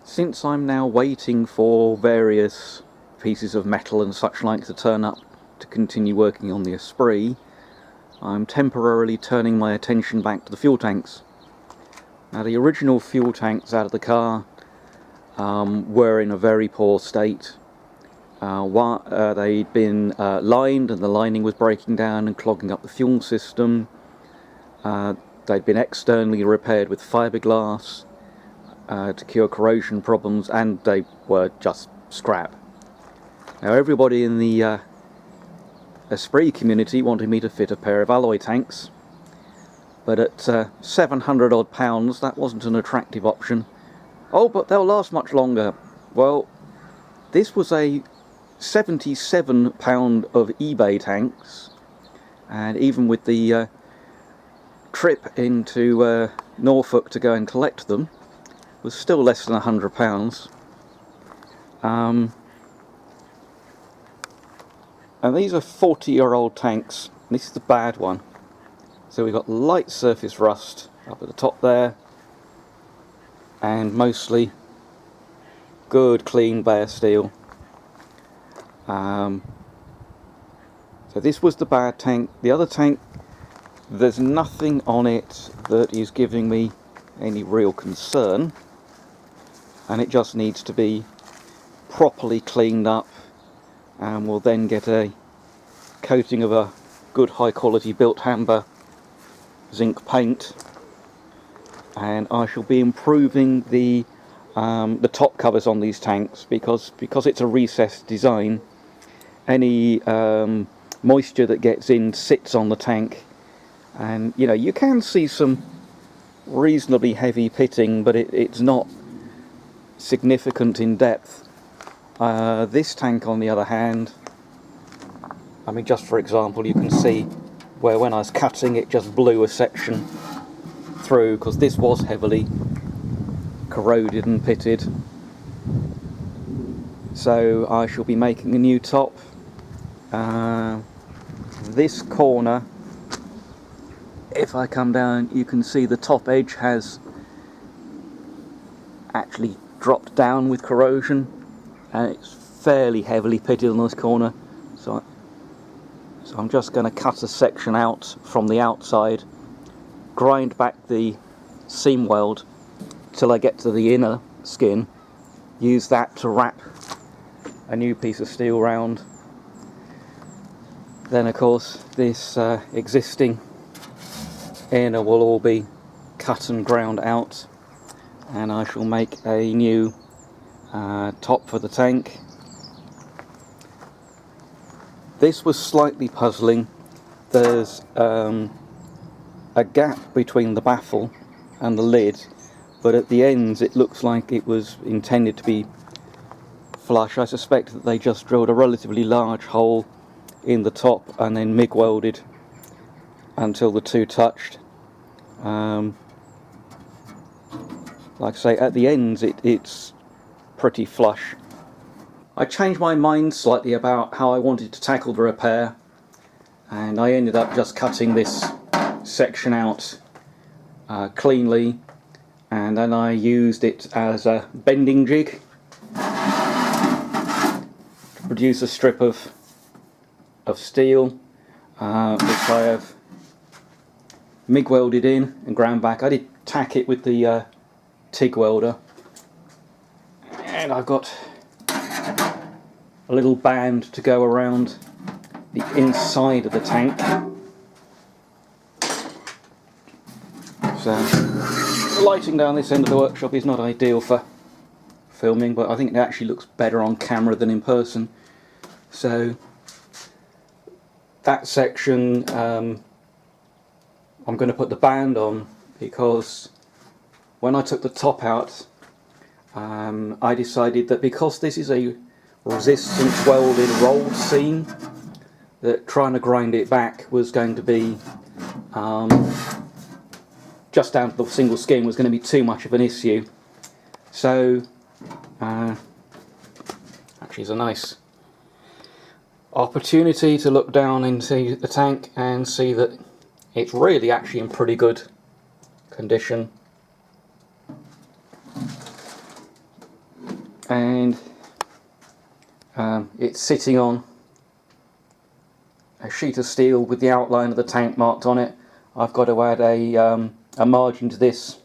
Since I'm now waiting for various pieces of metal and such like to turn up to continue working on the Esprit, I'm temporarily turning my attention back to the fuel tanks. Now, the original fuel tanks out of the car were in a very poor state. They'd been lined, and the lining was breaking down and clogging up the fuel system. They'd been externally repaired with fiberglass to cure corrosion problems, and they were just scrap. Now, everybody in the Esprit community wanted me to fit a pair of alloy tanks, but at 700 odd pounds that wasn't an attractive option. Oh, but they'll last much longer. Well, this was a £77 of eBay tanks, and even with the trip into Norfolk to go and collect them, was still less than £100. And these are 40-year-old tanks. This is the bad one. So we've got light surface rust up at the top there, and mostly good clean bare steel. So this was the bad tank. The other tank, there's nothing on it that is giving me any real concern, and it just needs to be properly cleaned up, and we'll then get a coating of a good high quality built amber zinc paint, and I shall be improving the top covers on these tanks, because it's a recessed design. Any moisture that gets in sits on the tank, and you know, you can see some reasonably heavy pitting, but it's not significant in depth. This tank, on the other hand, I mean, just for example, you can see where when I was cutting it just blew a section through, because this was heavily corroded and pitted. So I shall be making a new top. This corner, if I come down, you can see the top edge has actually dropped down with corrosion, and it's fairly heavily pitted on this corner. So I'm just going to cut a section out from the outside, grind back the seam weld till I get to the inner skin, use that to wrap a new piece of steel round. Then of course this existing inner will all be cut and ground out, and I shall make a new top for the tank. This was slightly puzzling. There's a gap between the baffle and the lid, but at the ends it looks like it was intended to be flush. I suspect that they just drilled a relatively large hole in the top and then MIG welded until the two touched. Like I say, at the ends it's pretty flush. I changed my mind slightly about how I wanted to tackle the repair, and I ended up just cutting this section out cleanly, and then I used it as a bending jig to produce a strip of steel, which I have MIG welded in and ground back. I did tack it with the TIG welder, and I've got a little band to go around the inside of the tank. So the lighting down this end of the workshop is not ideal for filming, but I think it actually looks better on camera than in person. So that section I'm going to put the band on, because when I took the top out, I decided that because this is a resistance welded rolled seam, that trying to grind it back was going to be just down to the single skin was going to be too much of an issue. So actually it's a nice opportunity to look down into the tank and see that it's really actually in pretty good condition. and it's sitting on a sheet of steel with the outline of the tank marked on it. I've got to add a margin to this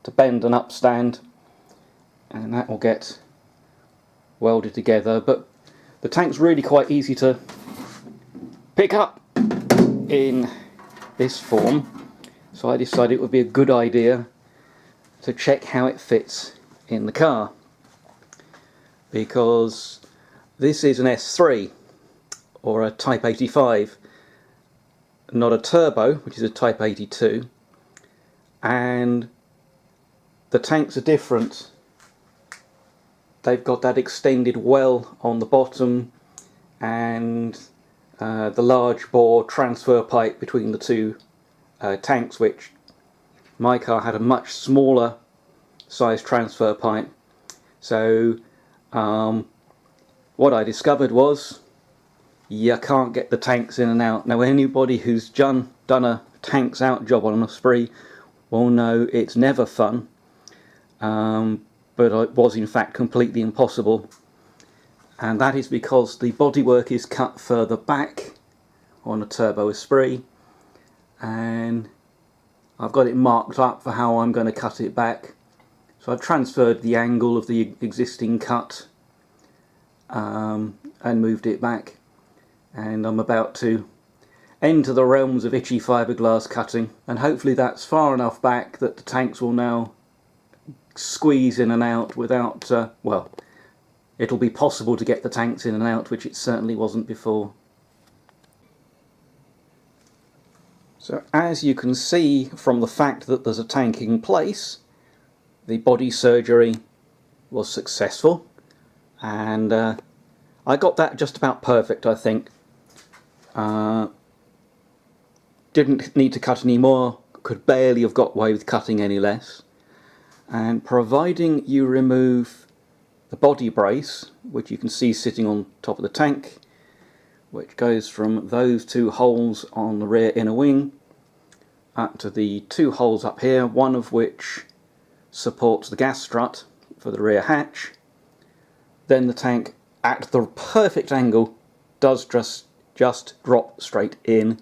to bend and upstand, and that will get welded together. But the tank's really quite easy to pick up in this form, so I decided it would be a good idea to check how it fits in the car, because this is an S3 or a Type 85, not a turbo, which is a Type 82, and the tanks are different. They've got that extended well on the bottom and the large bore transfer pipe between the two tanks, which my car had a much smaller size transfer pipe. So what I discovered was you can't get the tanks in and out. Now, anybody who's done a tanks out job on an Esprit will know it's never fun, but it was in fact completely impossible, and that is because the bodywork is cut further back on a Turbo Esprit, and I've got it marked up for how I'm going to cut it back. So I've transferred the angle of the existing cut and moved it back, and I'm about to enter the realms of itchy fiberglass cutting, and hopefully that's far enough back that the tanks will now squeeze in and out without, well, it'll be possible to get the tanks in and out, which it certainly wasn't before. So as you can see from the fact that there's a tank in place, the body surgery was successful, and I got that just about perfect, I think. Didn't need to cut any more, could barely have got away with cutting any less. And providing you remove the body brace, which you can see sitting on top of the tank, which goes from those two holes on the rear inner wing up to the two holes up here, one of which supports the gas strut for the rear hatch, then the tank at the perfect angle does just drop straight in,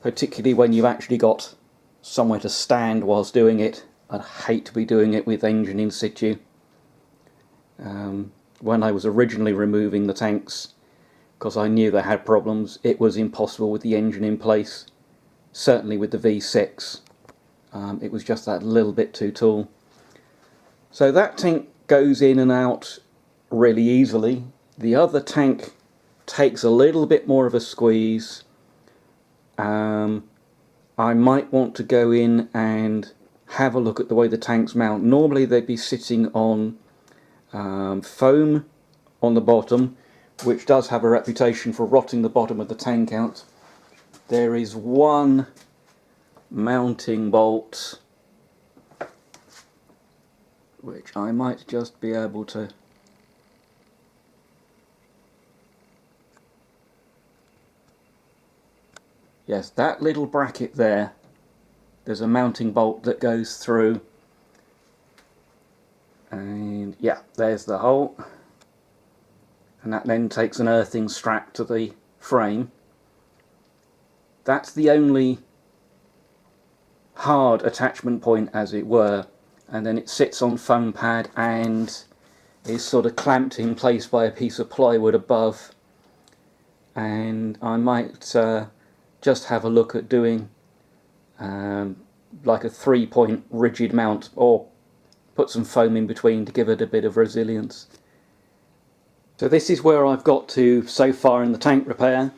particularly when you've actually got somewhere to stand whilst doing it. I'd hate to be doing it with engine in situ. When I was originally removing the tanks, because I knew they had problems, it was impossible with the engine in place, certainly with the V6. It was just that little bit too tall. So that tank goes in and out really easily. The other tank takes a little bit more of a squeeze. I might want to go in and have a look at the way the tanks mount. Normally they'd be sitting on foam on the bottom, which does have a reputation for rotting the bottom of the tank out. There is one mounting bolt which I might just be able to yes, that little bracket there, there's a mounting bolt that goes through, and yeah, there's the hole, and that then takes an earthing strap to the frame. That's the only hard attachment point, as it were, and then it sits on foam pad and is sort of clamped in place by a piece of plywood above. And I might just have a look at doing like a 3-point rigid mount, or put some foam in between to give it a bit of resilience. So this is where I've got to so far in the tank repair.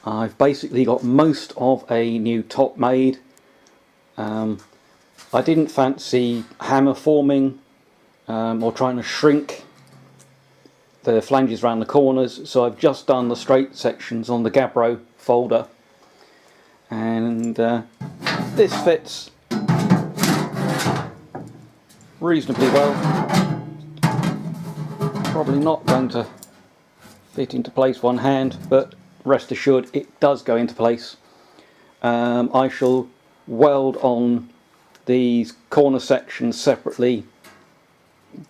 I've basically got most of a new top made. I didn't fancy hammer forming or trying to shrink the flanges around the corners, so I've just done the straight sections on the Gabbro folder, and this fits reasonably well. Probably not going to fit into place one hand, but rest assured it does go into place. I shall weld on these corner sections separately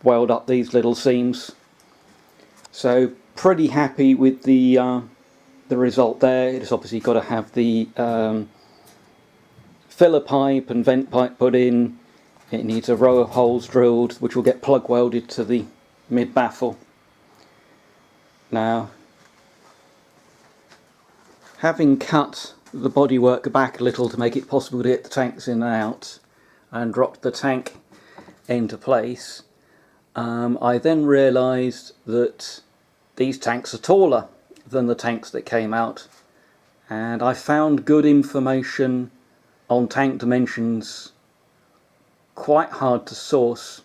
weld up these little seams. So pretty happy with the result there. It's obviously got to have the filler pipe and vent pipe put in. It needs a row of holes drilled, which will get plug welded to the mid baffle. Now, having cut the bodywork back a little to make it possible to get the tanks in and out, and dropped the tank into place, I then realised that these tanks are taller than the tanks that came out, and I found good information on tank dimensions quite hard to source.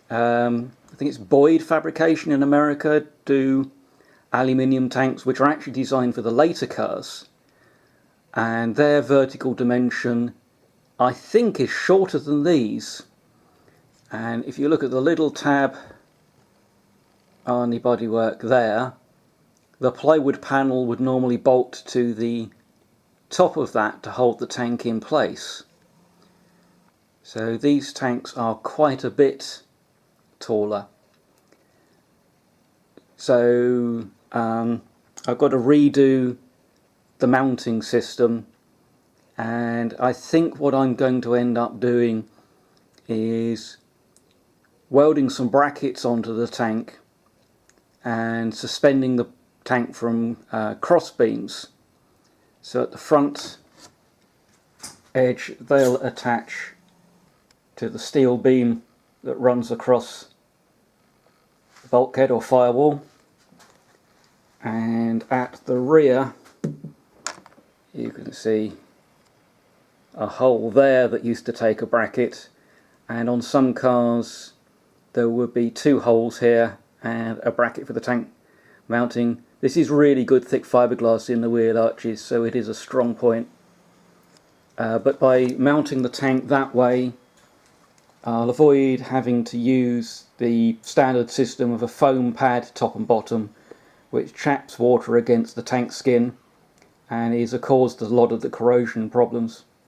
I think it's Boyd Fabrication in America do aluminium tanks which are actually designed for the later cars, and their vertical dimension I think is shorter than these. And if you look at the little tab on the bodywork there, the plywood panel would normally bolt to the top of that to hold the tank in place. So these tanks are quite a bit taller. So I've got to redo the mounting system, and I think what I'm going to end up doing is welding some brackets onto the tank and suspending the tank from cross beams. So at the front edge they'll attach to the steel beam that runs across the bulkhead or firewall, and at the rear you can see a hole there that used to take a bracket, and on some cars there would be two holes here and a bracket for the tank mounting. This is really good thick fiberglass in the wheel arches, so it is a strong point. But by mounting the tank that way, I'll avoid having to use the standard system of a foam pad top and bottom, which traps water against the tank skin and is a cause to a lot of the corrosion problems.